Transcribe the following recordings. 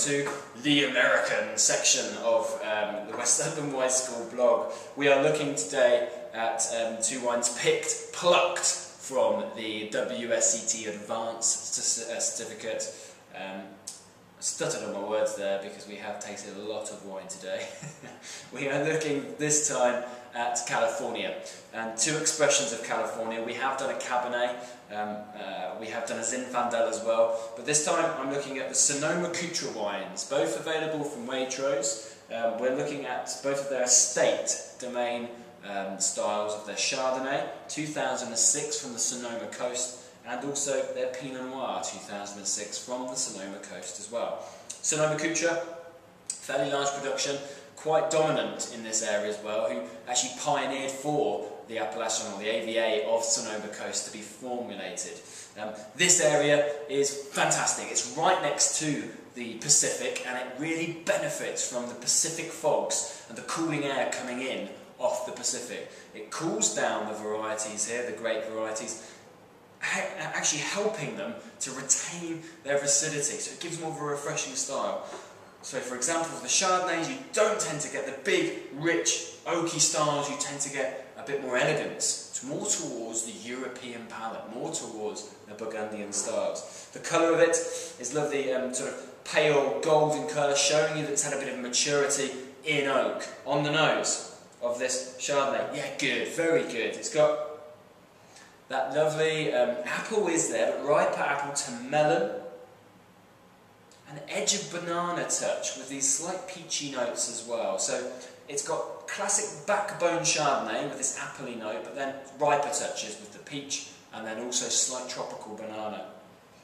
to the American section of the West London Wine School blog. We are looking today at two wines plucked from the WSET Advanced Certificate. Stuttered on my words there because we have tasted a lot of wine today. We are looking this time at California, and two expressions of California. We have done a Cabernet, we have done a Zinfandel as well, but this time I'm looking at the Sonoma Cutrer wines, both available from Waitrose. We're looking at both of their estate domain styles of their Chardonnay, 2006 from the Sonoma coast, and also their Pinot Noir, 2006 from the Sonoma coast as well. Sonoma Cutrer, fairly large production, quite dominant in this area as well, who actually pioneered for the appellation or the AVA of Sonoma coast to be formulated. This area is fantastic. It's right next to the Pacific, and it really benefits from the Pacific fogs and the cooling air coming in off the Pacific. It cools down the varieties here, the grape varieties, actually helping them to retain their acidity, so it gives more of a refreshing style. So for example, with the Chardonnays, you don't tend to get the big, rich, oaky styles, you tend to get a bit more elegance. It's more towards the European palate, more towards the Burgundian styles. The colour of it is lovely, sort of pale golden colour, showing you that it's had a bit of maturity in oak. On the nose of this Chardonnay, yeah, good, very good. It's got that lovely apple is there, but ripe apple to melon, an edge of banana touch with these slight peachy notes as well. So it's got classic backbone Chardonnay with this appley note, but then riper touches with the peach, and then also slight tropical banana.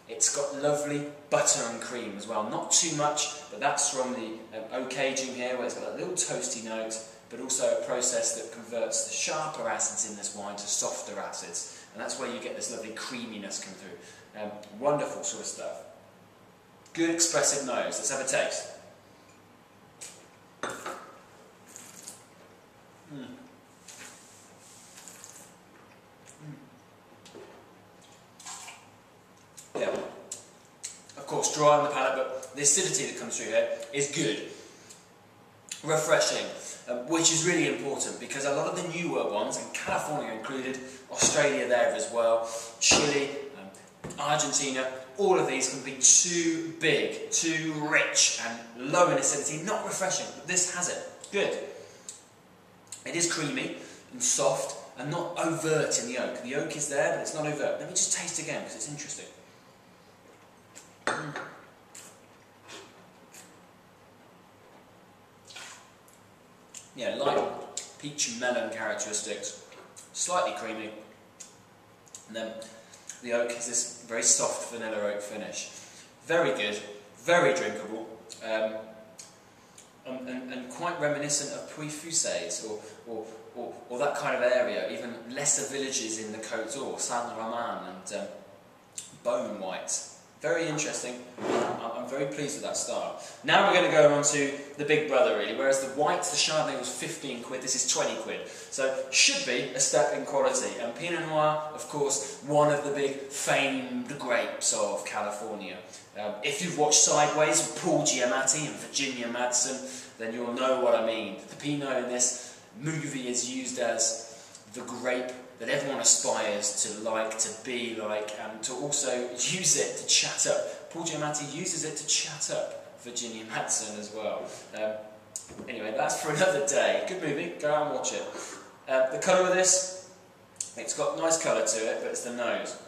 It's got lovely butter and cream as well, not too much, but that's from the oak aging here, where it's got a little toasty note, but also a process that converts the sharper acids in this wine to softer acids. And that's where you get this lovely creaminess come through. Wonderful sort of stuff. Good expressive nose. Let's have a taste. Yeah. Of course, dry on the palate, but the acidity that comes through here is good. Refreshing. Which is really important because a lot of the newer ones, and California included, Australia there as well, Chile, Argentina, all of these can be too big, too rich and low in acidity, not refreshing, but this has it. Good. It is creamy and soft and not overt in the oak. The oak is there, but it's not overt. Let me just taste again because it's interesting. Yeah, light peach and melon characteristics, slightly creamy, and then the oak is this very soft vanilla oak finish. Very good, very drinkable, and quite reminiscent of Puy-Fusses or that kind of area, even lesser villages in the Côte d'Or, Saint-Romain and Bone White. Very interesting. I'm very pleased with that style. Now we're going to go on to the big brother really, whereas the white, the Chardonnay was 15 quid, this is 20 quid. So should be a step in quality. And Pinot Noir, of course, one of the big famed grapes of California. If you've watched Sideways with Paul Giamatti and Virginia Madsen, then you'll know what I mean. The Pinot in this movie is used as the grape that everyone aspires to like, to be like, and to also use it to chat up. Paul Giamatti uses it to chat up Virginia Madsen as well. Anyway, that's for another day. Good movie, go out and watch it. The colour of this, it's got nice colour to it, but it's the nose.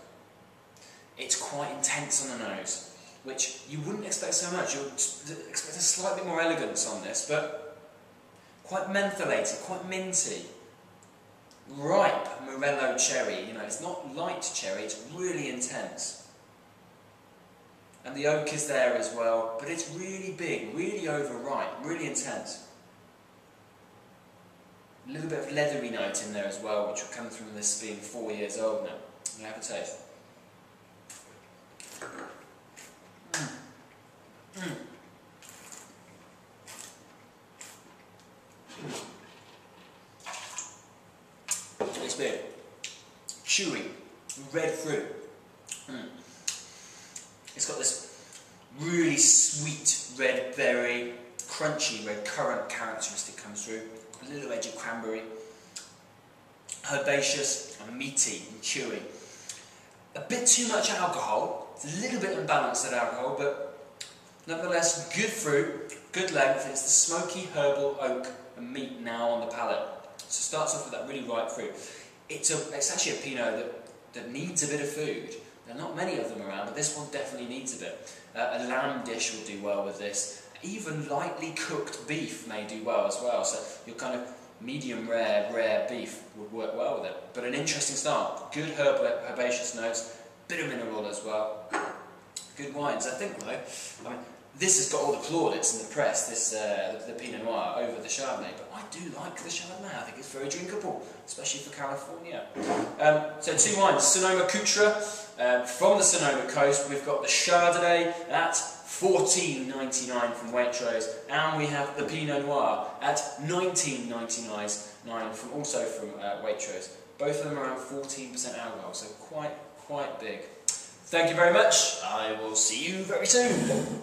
It's quite intense on the nose, which you wouldn't expect so much. You'd expect a slightly more elegance on this, but quite mentholated, quite minty. Ripe Morello cherry, you know, it's not light cherry, it's really intense. And the oak is there as well, but it's really big, really overripe, really intense. A little bit of leathery note in there as well, which will come through this being 4 years old now. You have a taste. It's big, chewy, red fruit. It's got this really sweet red berry, crunchy red currant characteristic comes through, a little edge of cranberry, herbaceous and meaty and chewy. A bit too much alcohol, it's a little bit unbalanced that alcohol, but nevertheless good fruit, good length. It's the smoky herbal oak and meat now on the palate. So it starts off with that really ripe fruit. It's actually a Pinot that needs a bit of food. There are not many of them around, but this one definitely needs a bit. A lamb dish will do well with this. Even lightly cooked beef may do well as well. So your kind of medium rare beef would work well with it. But an interesting start. Good herbaceous notes, bit of mineral as well. Good wines. I think though, I mean, this has got all the plaudits in the press, the Pinot Noir over the Chardonnay, but I do like the Chardonnay. I think it's very drinkable, especially for California. So two wines, Sonoma Cutrer, from the Sonoma coast. We've got the Chardonnay at $14.99 from Waitrose, and we have the Pinot Noir at $19.99 also from Waitrose. Both of them around 14% alcohol, so quite big. Thank you very much. I will see you very soon.